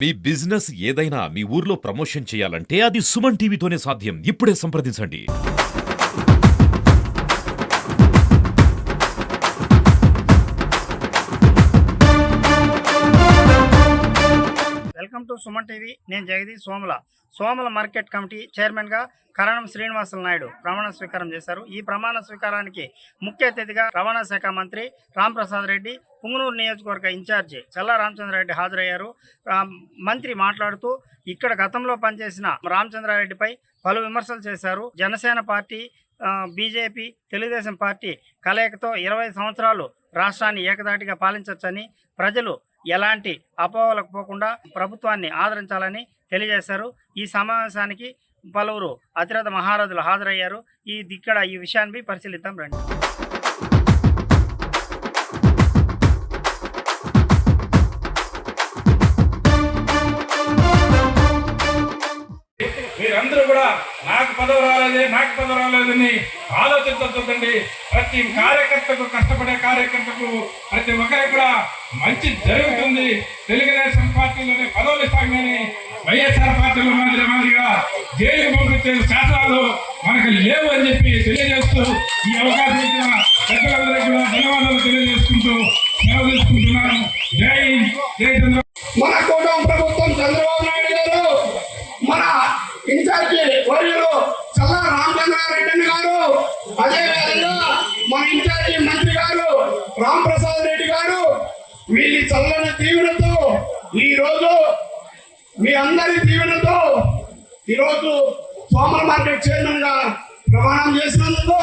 మీ business ఏదైనా మీ ఊర్లో promotion చేయాలంటే అది సుమన్ టీవీతోనే సాధ్యం. ఇప్పుడే సంప్రదించండి. Welcome to Suman TV. నేను జగదీష్ సోమల మార్కెట్ కమిటీ చైర్మన్గా కరణం శ్రీనివాసులు నాయుడు ప్రమాణ స్వీకారం చేశారు. ఈ ప్రమాణ స్వీకారానికి ముఖ్య అతిథిగా రవాణా శాఖ మంత్రి రాంప్రసాద్ రెడ్డి, పుంగనూరు నియోజకవర్గ ఇన్ఛార్జి చల్లా రామచంద్రారెడ్డి హాజరయ్యారు. మంత్రి మాట్లాడుతూ ఇక్కడ గతంలో పనిచేసిన రామచంద్రారెడ్డిపై పలు విమర్శలు చేశారు. Janasena party, BJP, Telugu Desam party కలయికతో 20 సంవత్సరాలు రాష్ట్రాన్ని ఏకదాటిగా పాలించవచ్చని, ప్రజలు ఎలాంటి అపోహలకు పోకుండా ప్రభుత్వాన్ని ఆదరించాలని తెలియజేశారు. ఈ సమావేశానికి పలువురు అతిరథ మహారథులు హాజరయ్యారు. ఇక్కడ ఈ విషయాన్ని పరిశీలిద్దాం రండి. మీరందరూ కూడా నాకు పదవి రాలేదని ఆలోచించొద్దండి. ప్రతి కార్యకర్తకు, కష్టపడే కార్యకర్తకు ప్రతి ఒక్కరికి కూడా మంచి జరుగుతుంది. తెలుగుదేశం పార్టీలోనే పదవులు ఇస్తామని వైఎస్ఆర్ పార్టీలో మాదిరిగా జైలుకు పంపించే శాసనాలు మనకు లేవు అని చెప్పి తెలియజేస్తూ ఈ అవకాశం ఇచ్చిన పెద్దలందరికీ కూడా ధన్యవాదాలు తెలియజేసుకుంటూ సెలవు తీసుకుంటున్నాను. జై చంద్రబాబు. మన కూటమి ప్రభుత్వం చంద్రబాబు నాయుడు గారు, మన ఇన్ఛార్జి వర్యులు చల్లా రామచంద్రారెడ్డి గారు, అదేవిధంగా మన ఇన్ఛార్జి మంత్రి గారు రాంప్రసాద్ రెడ్డి గారు, వీళ్ళ చల్లని దీవెనతో ఈరోజు మీ అందరి దీవెనతో ఈరోజు సోమల మార్కెట్ చైర్మన్ గా ప్రమాణం చేసినందుకు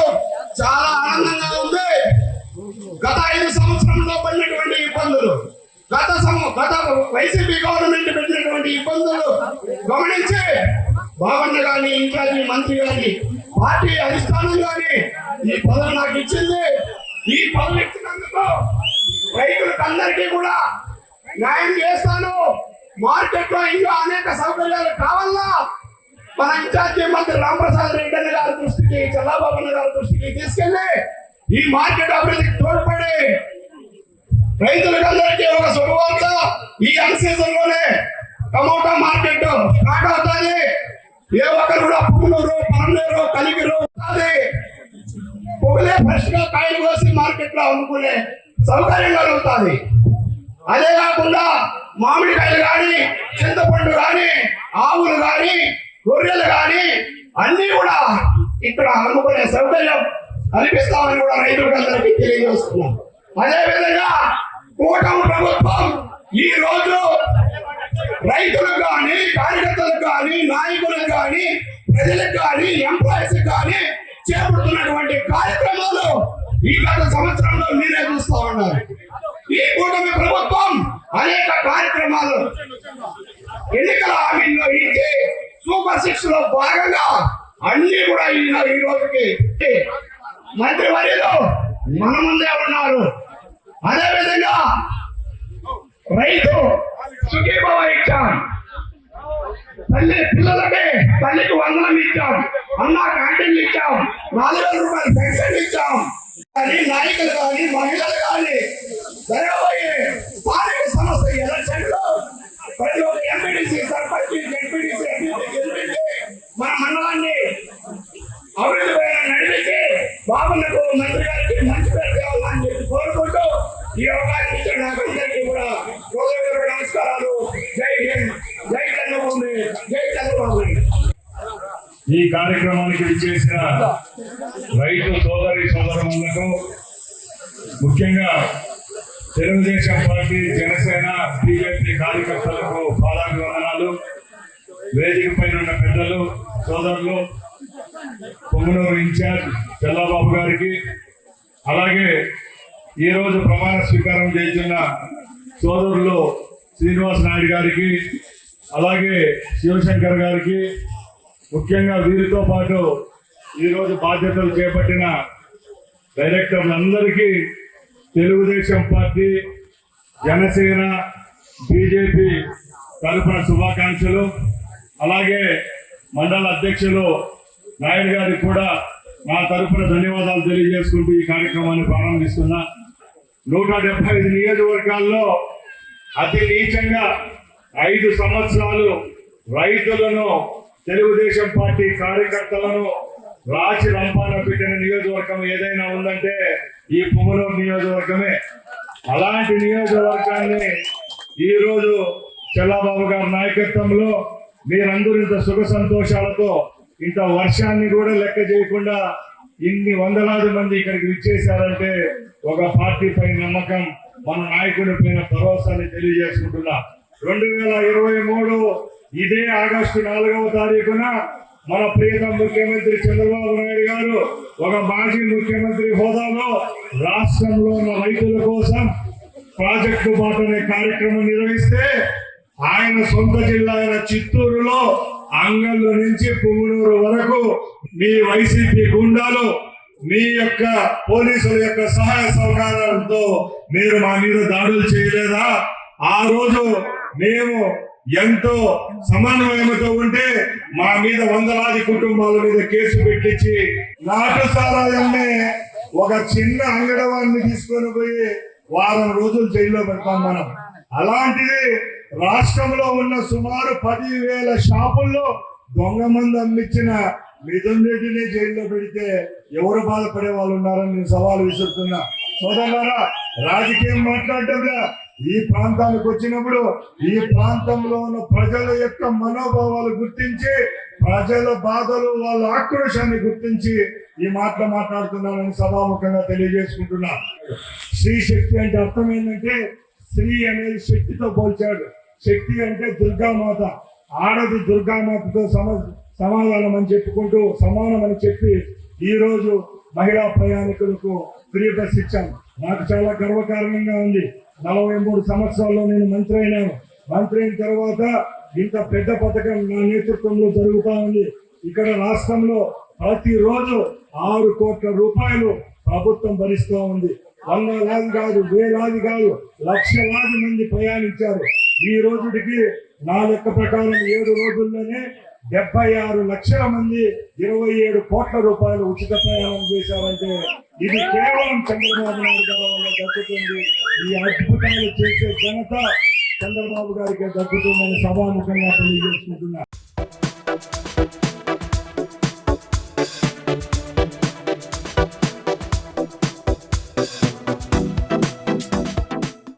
చాలా ఆనందంగా ఉంది. గత 5 సంవత్సరంలో పడినటువంటి ఇబ్బందులు, గత వైసీపీ గవర్నమెంట్ పెట్టినటువంటి ఇబ్బందులు గమనించి బాబన్న గాని, ఇన్ఛార్జి మంత్రి గాని, పార్టీ అధిష్టానం గాని ఈ పదవి నాకు ఇచ్చింది. ఈ పదవి ఇచ్చినందుకు రైతులకు అందరికీ కూడా న్యాయం చేస్తాను. మార్కెట్ లో ఇంకా అనేక సౌకర్యాలు కావాలా మన ఇన్ఛార్జి మంత్రి రాంప్రసాద్ రెడ్డి గారి దృష్టికి, చల్లాబాబన్న గారి దృష్టికి తీసుకెళ్లి ఈ మార్కెట్ అభివృద్ధికి తోడ్పడి రైతులకు అందరికీ ఒక శుభవార్త. ఈ అన్ సీజన్ లోనే టమోటా మార్కెట్ స్టార్ట్ అవుతుంది. ఏ ఒక్కరు కూడా పుంగనూరు, పరమనేరు, కలిగిరు పొగలే ఫ్రెష్ గా కాయలు కోసి మార్కెట్ లో అమ్ముకునే సౌకర్యం కలుగుతుంది. అదే కాకుండా మామిడికాయలు కానీ, చింతపండు కానీ, ఆవులు కానీ, గొర్రెలు కానీ అన్ని కూడా ఇక్కడ అమ్ముకునే సౌకర్యం కల్పిస్తామని కూడా రైతులకు అందరికీ తెలియజేస్తున్నాం. అదే విధంగా కూటమి ప్రభుత్వం ఈ రోజు రైతులకు కానీ, కార్యకర్తలకు కానీ, నాయకులకు కానీ, ప్రజలకు కానీ, ఎంప్లాయీస్ కానీ చేపడుతున్నటువంటి కార్యక్రమాలు ఈ గత సంవత్సరంలో మీరే చూస్తా ఉన్నారు. ఈ కూటమి ప్రభుత్వం అనేక కార్యక్రమాలు ఎన్నికల హామీల్లో ఇచ్చి సూపర్ 6 లో భాగంగా అన్ని కూడా ఈ రోజుకి మంత్రివర్యులు మన ముందే ఉన్నారు. అదే విధంగా రైతు సుఖీభవ ఇచ్చాం, పిల్లలకి తల్లికి వందనం ఇచ్చాం, అన్నా క్యాంటీన్లు ఇచ్చాం, 4,000 రూపాయలు పెన్షన్ ఇచ్చాం. కానీ నాయకులు కానీ, మహిళలు కానీ జరగబోయే స్థానిక సమస్య ఎలక్షన్లో ప్రతి ఒక్క ఎంపీటీసీ, సర్పంచ్, జెడ్పీటీసీ గెలిపించి మన మండలాన్ని అభివృద్ధి పైన నడిపించి బాబులకు, మంత్రి గారికి మంచి పేరు తేవాలని చెప్పి కోరుకుంటూ ఈ అవకాశం ఇచ్చిన నాకు అందరికీ కూడా నమస్కారాలు. జై హింద్, జై చంద్రబాబు, జై చంద్రబాబు. ఈ కార్యక్రమానికి విచ్చేసిన రైతు సోదరులకు, ముఖ్యంగా తెలుగుదేశం పార్టీ, జనసేన, బీజేపీ కార్యకర్తలకు పాదాభివందనాలు. వేదిక పైన ఉన్న పెద్దలు, సోదరులు, పుంగనూరు ఇన్ఛార్జ్ చల్లాబాబు గారికి, అలాగే ఈరోజు ప్రమాణ స్వీకారం చేస్తున్న సోదరులు శ్రీనివాస్ నాయుడు గారికి, అలాగే శివశంకర్ గారికి, ముఖ్యంగా వీరితో పాటు ఈరోజు బాధ్యతలు చేపట్టిన డైరెక్టర్లందరికీ తెలుగుదేశం పార్టీ, జనసేన, బీజేపీ తరఫున శుభాకాంక్షలు. అలాగే మండల అధ్యక్షులు నాయుడు గారికి కూడా నా తరఫున ధన్యవాదాలు తెలియజేసుకుంటూ ఈ కార్యక్రమాన్ని ప్రారంభిస్తున్నా. 175 నియోజకవర్గాల్లో అతి నీచంగా 5 సంవత్సరాలు రైతులను, తెలుగుదేశం పార్టీ కార్యకర్తలను రాచి రంపాన పెట్టిన నియోజకవర్గం ఏదైనా ఉందంటే ఈ పుంగనూరు నియోజకవర్గమే. అలాంటి నియోజకవర్గాన్ని ఈరోజు చల్లాబాబు గారి నాయకత్వంలో మీరందరూ ఇంత సుఖ సంతోషాలతో, ఇంత వర్షాన్ని కూడా లెక్క చేయకుండా ఇన్ని వందలాది మంది ఇక్కడికి విచ్చేశారంటే ఒక పార్టీ పై నమ్మకం, మన నాయకుడి పైన భరోసాని తెలియజేసుకుంటున్నా. 2023 ఇదే ఆగస్టు 4వ తారీఖున మన ప్రియతమ ముఖ్యమంత్రి చంద్రబాబు నాయుడు గారు ఒక మాజీ ముఖ్యమంత్రి హోదాలో రాష్ట్రంలో ఉన్న రైతుల కోసం ప్రాజెక్టు బాట అనే కార్యక్రమం నిర్వహిస్తే ఆయన సొంత జిల్లా అయిన చిత్తూరులో అంగళ్ళు నుంచి పుంగనూరు వరకు మీ వైసీపీ గుండాలు, మీ యొక్క పోలీసుల యొక్క సహాయ సహకారాలతో మీరు మా మీద దాడులు చేయలేదా? ఆ రోజు మేము ఎంతో సమన్వయంతో ఉంటే మా మీద వందలాది కుటుంబాల మీద కేసు పెట్టించి నాటు సారాయాన్ని ఒక చిన్న అంగడవాన్ని తీసుకొని పోయి వారం రోజులు జైల్లో పెడతాం మనం. అలాంటిది రాష్ట్రంలో ఉన్న సుమారు 10,000 షాపుల్లో దొంగ మందు అమ్మించిన మిథున్ రెడ్డిని జైల్లో పెడితే ఎవరు బాధపడే వాళ్ళు ఉన్నారని నేను సవాలు విసురుతున్నా. సోదరులారా, రాజకీయం మాట్లాడటంలా ఈ ప్రాంతానికి వచ్చినప్పుడు ఈ ప్రాంతంలో ఉన్న ప్రజల యొక్క మనోభావాలు గుర్తించి, ప్రజల బాధలు, వాళ్ళ ఆక్రోశాన్ని గుర్తించి ఈ మాటలు మాట్లాడుతున్నానని సభాముఖంగా తెలియజేసుకుంటున్నా. స్త్రీ శక్తి అంటే అర్థం ఏంటంటే, స్త్రీ అనేది శక్తితో పోల్చాడు. శక్తి అంటే దుర్గామాత, ఆడది దుర్గామాతతో సమాధానం అని చెప్పుకుంటూ సమానం అని చెప్పి ఈ రోజు మహిళా ప్రయాణికులకు ఫ్రీ బస్ ఇచ్చాం. నాకు చాలా గర్వకారణంగా ఉంది. 43 సంవత్సరాల్లో నేను మంత్రి అయినాను. మంత్రి అయిన తర్వాత ఇంత పెద్ద పథకం నా నేతృత్వంలో జరుగుతూ ఉంది. ఇక్కడ రాష్ట్రంలో ప్రతిరోజు 6 కోట్ల రూపాయలు ప్రభుత్వం భరిస్తూ ఉంది. వందలాది కాదు, వేలాది కాదు, లక్షలాది మంది ప్రయాణించారు. ఈ రోజుకి నా లెక్క ప్రకారం 7 రోజుల్లోనే 76 లక్షల మంది 27 కోట్ల రూపాయలు ఉచిత ప్రయాణం చేశారంటే ఇది కేవలం చంద్రబాబు నాయుడు గారి వల్ల దక్కుతుంది. ఈ అద్భుతాలు చేసే ఘనత చంద్రబాబు గారికి దక్కుతుందని సభాముఖంగా తెలియజేసుకుంటున్నారు.